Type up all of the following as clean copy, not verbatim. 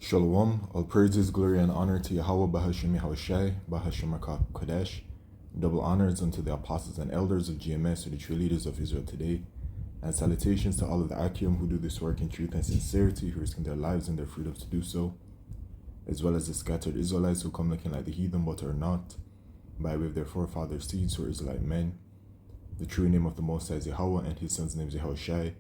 Shalom, all praises, glory, and honor to Yahweh Bahashim Yahushai, Bahashim Kodesh. Double honors unto the apostles and elders of GMS, or the true leaders of Israel today. And salutations to all of the Akim who do this work in truth and sincerity, who risking their lives and their freedom to do so, as well as the scattered Israelites who come looking like the heathen but are not, by way of their forefathers' seeds who are Israelite men. The true name of the Most High is Yahweh, and his son's name is Yahushai.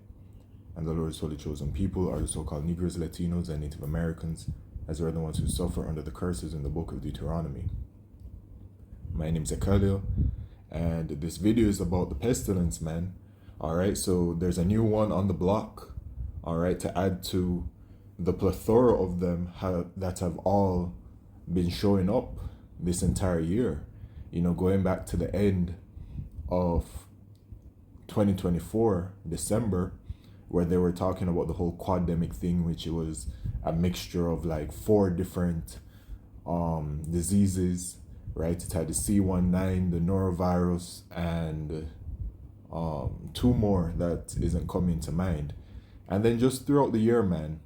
And the Lord's holy chosen people are the so-called Negroes, Latinos, and Native Americans, as are the ones who suffer under the curses in the book of Deuteronomy. My name's Akalil, and this video is about the pestilence, man. Alright, so there's a new one on the block, alright, to add to the plethora of them that have all been showing up this entire year. You know, going back to the end of 2024, December, where they were talking about the whole quademic thing, which it was a mixture of like 4 different diseases, right? It had the C19, the norovirus, and 2 more that isn't coming to mind. And then just throughout the year, man,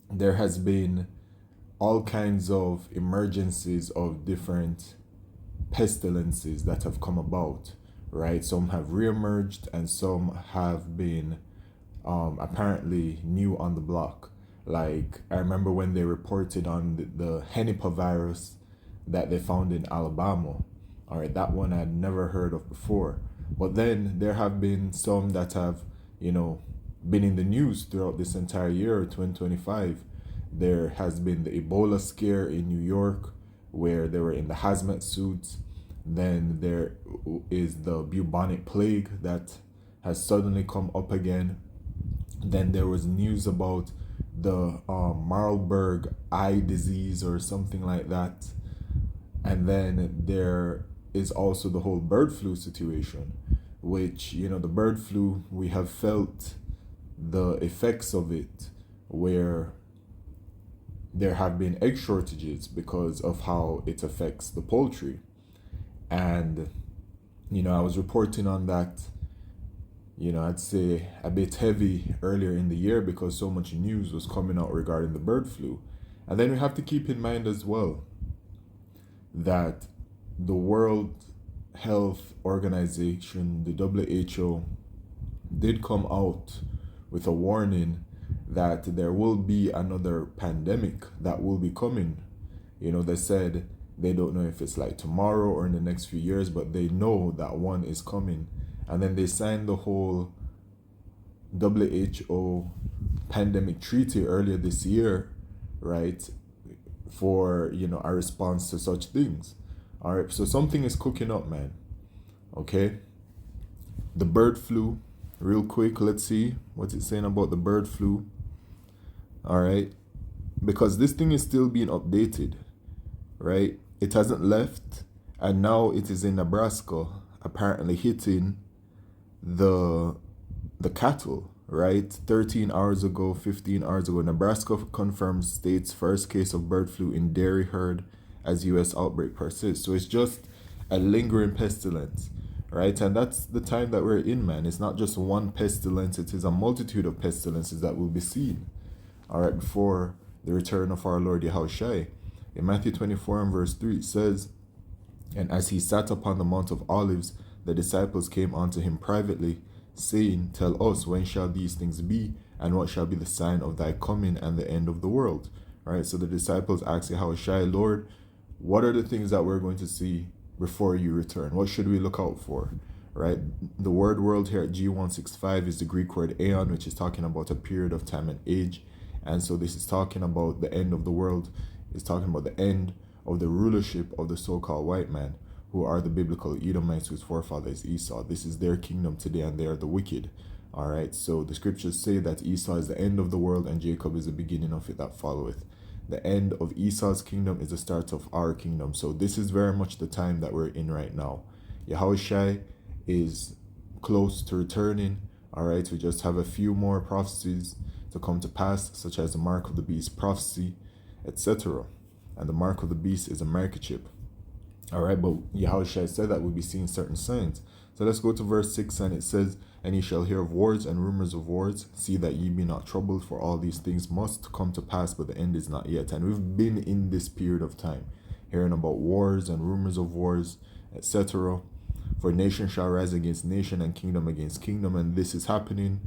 there has been all kinds of emergencies of different pestilences that have come about, right? Some have reemerged and some have been apparently new on the block. Like, I remember when they reported on the henipavirus that they found in Alabama. All right, that one I'd never heard of before. But then there have been some that have, been in the news throughout this entire year, 2025. There has been the Ebola scare in New York, where they were in the hazmat suits. Then there is the bubonic plague that has suddenly come up again. Then there was news about the Marburg eye disease or something like that. And then there is also the whole bird flu situation, which, the bird flu, we have felt the effects of it, where there have been egg shortages because of how it affects the poultry. And, I was reporting on that, I'd say a bit heavy earlier in the year because so much news was coming out regarding the bird flu. And then we have to keep in mind as well that the World Health Organization, the WHO, did come out with a warning that there will be another pandemic that will be coming. They said they don't know if it's like tomorrow or in the next few years, but they know that one is coming. And then they signed the whole WHO pandemic treaty earlier this year, right? For, a response to such things. All right, so something is cooking up, man. Okay? The bird flu, real quick, let's see what's it saying about the bird flu. All right? Because this thing is still being updated, right? It hasn't left, and now it is in Nebraska, apparently hitting the cattle, right? 13 hours ago, 15 hours ago, Nebraska confirms state's first case of bird flu in dairy herd as U.S. outbreak persists. So it's just a lingering pestilence, right? And that's the time that we're in, man. It's not just one pestilence, it is a multitude of pestilences that will be seen, all right, before the return of our Lord Yahushai. In Matthew 24 and verse 3, it says, "And as he sat upon the Mount of Olives, the disciples came unto him privately, saying, Tell us, when shall these things be, and what shall be the sign of thy coming and the end of the world?" Right? So the disciples asked Yahushua, Lord, what are the things that we're going to see before you return? What should we look out for? Right? The word world here at G165 is the Greek word aeon, which is talking about a period of time and age. And so this is talking about the end of the world. It's talking about the end of the rulership of the so-called white man, who are the biblical Edomites whose forefather is Esau. This is their kingdom today, and they are the wicked. All right, so the scriptures say that Esau is the end of the world, and Jacob is the beginning of it that followeth. The end of Esau's kingdom is the start of our kingdom. So this is very much the time that we're in right now. Yahushai is close to returning. All right, we just have a few more prophecies to come to pass, such as the mark of the beast prophecy, etc. And the mark of the beast is a microchip. All right, but Yahushua said that we'll be seeing certain signs. So let's go to verse 6, and it says, "And ye shall hear of wars and rumors of wars. See that ye be not troubled, for all these things must come to pass, but the end is not yet." And we've been in this period of time, hearing about wars and rumors of wars, etc. For nation shall rise against nation, and kingdom against kingdom, and this is happening.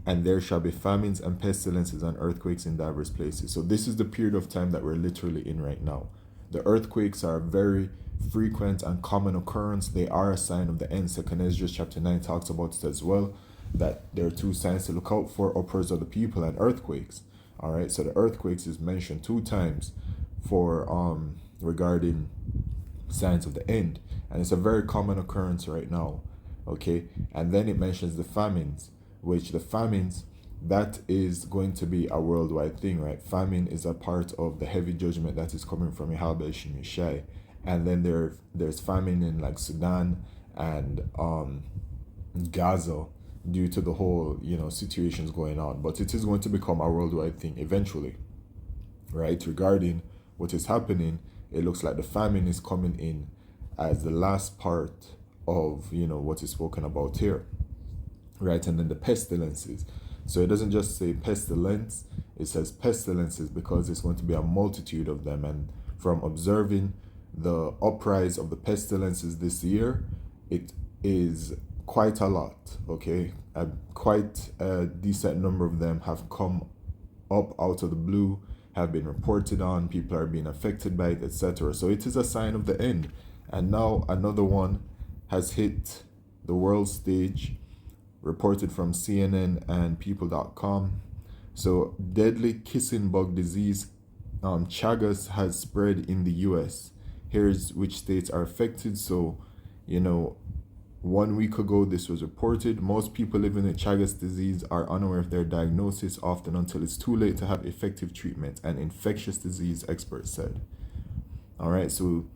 And there shall be famines and pestilences and earthquakes in diverse places. So this is the period of time that we're literally in right now. The earthquakes are a very frequent and common occurrence. They are a sign of the end. Second Ezra chapter 9 talks about it as well, that there are two signs to look out for: uproars of the people and earthquakes. All right, so the earthquakes is mentioned 2 times for regarding signs of the end, and it's a very common occurrence right now. Okay, and then it mentions the famines, which the famines, that is going to be a worldwide thing, right? Famine is a part of the heavy judgment that is coming from Yahweh Shemishai. And then there's famine in like Sudan and Gaza, due to the whole situations going on. But it is going to become a worldwide thing eventually, right? Regarding what is happening, it looks like the famine is coming in as the last part of what is spoken about here, right? And then the pestilences. So it doesn't just say pestilence, it says pestilences, because it's going to be a multitude of them. And from observing the uprise of the pestilences this year, it is quite a lot. Okay, quite a decent number of them have come up out of the blue, have been reported on, people are being affected by it, etc. So it is a sign of the end. And now another one has hit the world stage, reported from CNN and people.com. So deadly kissing bug disease, Chagas, has spread in the US. Here's which states are affected. So 1 week ago this was reported. Most people living with Chagas disease are unaware of their diagnosis, often until it's too late to have effective treatment, an infectious disease expert said. All right, so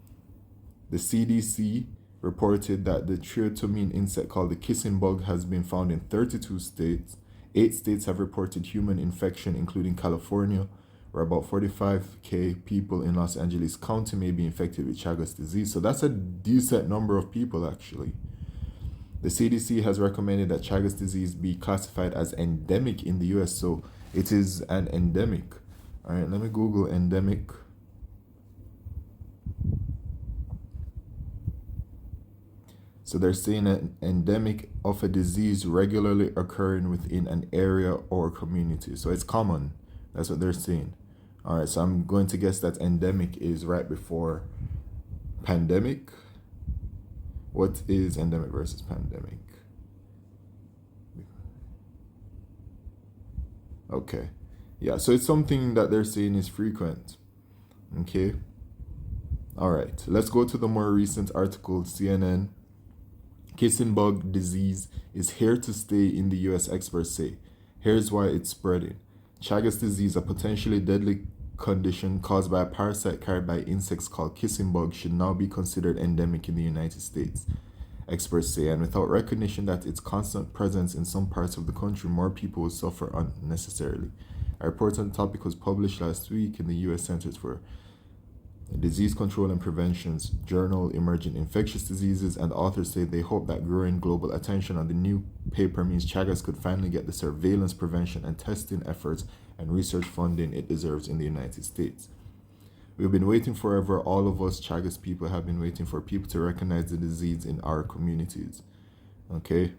the CDC reported that the triotomine insect called the kissing bug has been found in 32 states. 8 states have reported human infection, including California, where about 45,000 people in Los Angeles County may be infected with Chagas disease. So that's a decent number of people, actually. The CDC has recommended that Chagas disease be classified as endemic in the US. So it is an endemic. All right, let me Google endemic. So they're saying an endemic of a disease regularly occurring within an area or community. So it's common. That's what they're saying. All right, so I'm going to guess that endemic is right before pandemic. What is endemic versus pandemic? Okay. Yeah, so it's something that they're saying is frequent. Okay. All right, let's go to the more recent article, CNN. Kissing bug disease is here to stay in the US, experts say. Here's why it's spreading. Chagas disease, a potentially deadly condition caused by a parasite carried by insects called kissing bug, should now be considered endemic in the United States, experts say. And without recognition that its constant presence in some parts of the country, more people will suffer unnecessarily. A report on the topic was published last week in the US Centers for Disease Control and Prevention's journal Emerging Infectious Diseases, and authors say they hope that growing global attention on the new paper means Chagas could finally get the surveillance, prevention, and testing efforts and research funding it deserves in the United States. We've been waiting forever. All of us Chagas people have been waiting for people to recognize the disease in our communities. Okay?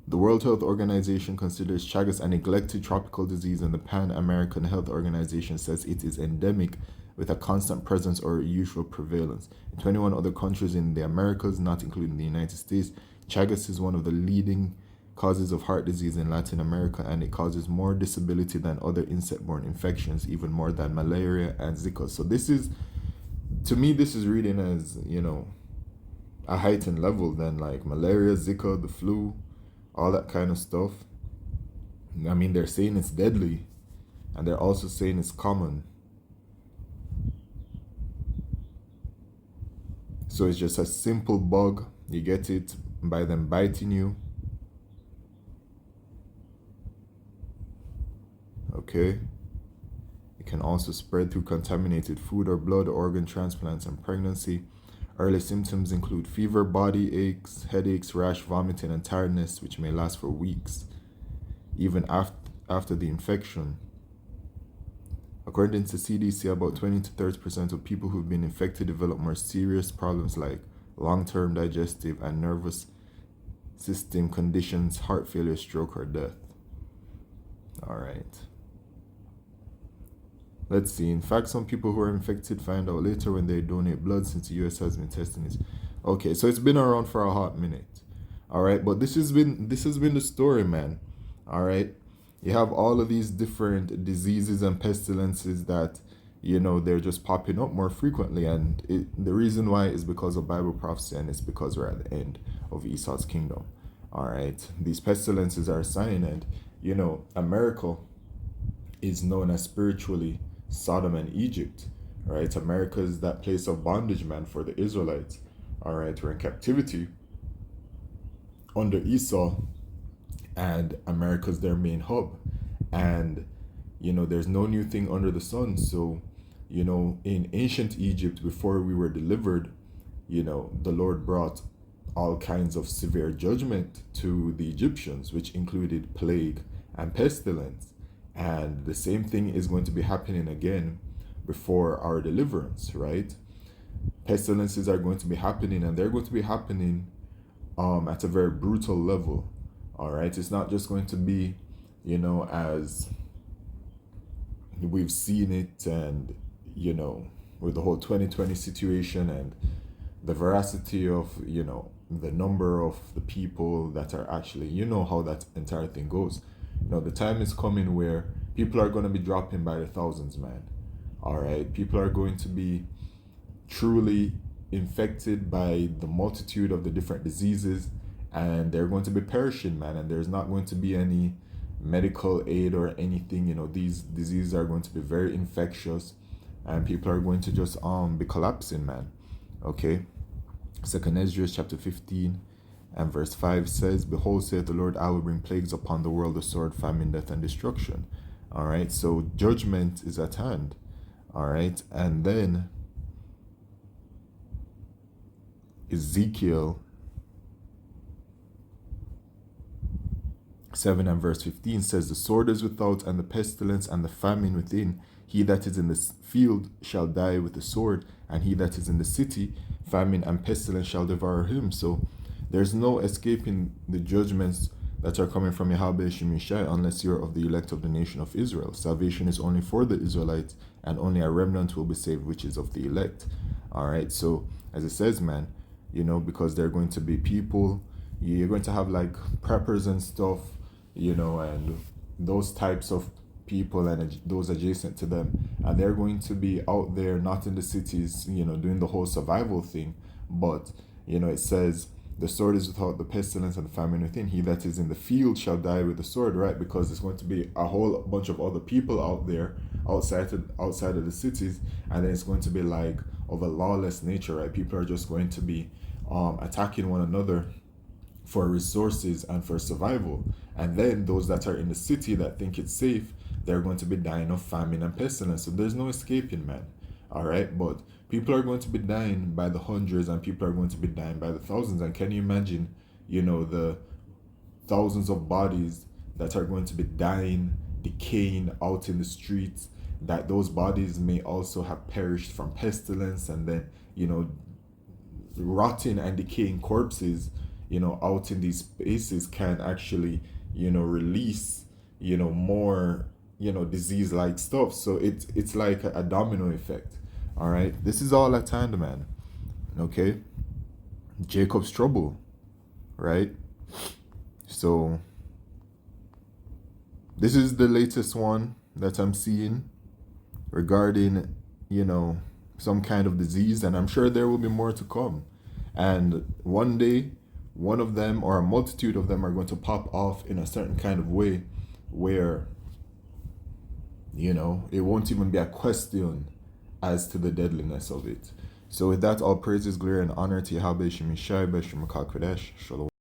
The World Health Organization considers Chagas a neglected tropical disease, and the Pan American Health Organization says it is endemic with a constant presence or usual prevalence. In 21 other countries in the Americas, not including the United States, Chagas is one of the leading causes of heart disease in Latin America, and it causes more disability than other insect-borne infections, even more than malaria and Zika. So this is, to me, this is reading as, a heightened level than like malaria, Zika, the flu, all that kind of stuff. I mean, they're saying it's deadly, and they're also saying it's common. So it's just a simple bug. You get it by them biting you. Okay. It can also spread through contaminated food or blood, organ transplants, and pregnancy. Early symptoms include fever, body aches, headaches, rash, vomiting, and tiredness, which may last for weeks, even after the infection. According to CDC, about 20 to 30% of people who've been infected develop more serious problems like long-term digestive and nervous system conditions, heart failure, stroke, or death. All right. Let's see. In fact, some people who are infected find out later when they donate blood, since the US has been testing it. Okay, so it's been around for a hot minute. All right, but this has been the story, man. All right. You have all of these different diseases and pestilences that, they're just popping up more frequently. And the reason why is because of Bible prophecy, and it's because we're at the end of Esau's kingdom. All right. These pestilences are a sign, and, America is known as spiritually Sodom and Egypt. Right. America is that place of bondage, man, for the Israelites. All right. We're in captivity under Esau, and America's their main hub. And there's no new thing under the sun. So in ancient Egypt, before we were delivered, the Lord brought all kinds of severe judgment to the Egyptians, which included plague and pestilence. And the same thing is going to be happening again before our deliverance, right? Pestilences are going to be happening, and they're going to be happening at a very brutal level. All right, it's not just going to be, as we've seen it, and with the whole 2020 situation and the veracity of the number of the people that are actually, how that entire thing goes. The time is coming where people are going to be dropping by the thousands, man. All right, people are going to be truly infected by the multitude of the different diseases, and they're going to be perishing, man. And there's not going to be any medical aid or anything. These diseases are going to be very infectious, and people are going to just be collapsing, man. Okay. 2 Ezra chapter 15 and verse 5 says, "Behold, saith the Lord, I will bring plagues upon the world, the sword, famine, death, and destruction." All right, so judgment is at hand. All right, and then Ezekiel 7 and verse 15 says, "The sword is without, and the pestilence and the famine within. He that is in the field shall die with the sword, and he that is in the city, famine and pestilence shall devour him." So there's no escaping the judgments that are coming from Yahweh Shemishai unless you're of the elect of the nation of Israel. Salvation is only for the Israelites, and only a remnant will be saved, which is of the elect. All right, so as it says, man, because they're going to be people, you're going to have like preppers and stuff, and those types of people and those adjacent to them, and they're going to be out there, not in the cities, doing the whole survival thing. But it says, "The sword is without, the pestilence and the famine within. He that is in the field shall die with the sword," right? Because there's going to be a whole bunch of other people out there outside of the cities, and then it's going to be like of a lawless nature, right? People are just going to be attacking one another for resources and for survival. And then those that are in the city that think it's safe, they're going to be dying of famine and pestilence. So there's no escaping, man. All right, but people are going to be dying by the hundreds, and people are going to be dying by the thousands. And can you imagine, the thousands of bodies that are going to be dying, decaying out in the streets, that those bodies may also have perished from pestilence, and then, rotting and decaying corpses, out in these spaces can actually, release, more, disease-like stuff. So it's like a domino effect. All right, this is all at hand, man. Okay, Jacob's trouble, right? So this is the latest one that I'm seeing regarding, some kind of disease, and I'm sure there will be more to come. And one day, one of them or a multitude of them are going to pop off in a certain kind of way where, it won't even be a question as to the deadliness of it. So with that, all praises, glory, and honor to Yahweh Shemishai, B'Shem Kodesh. Shalom.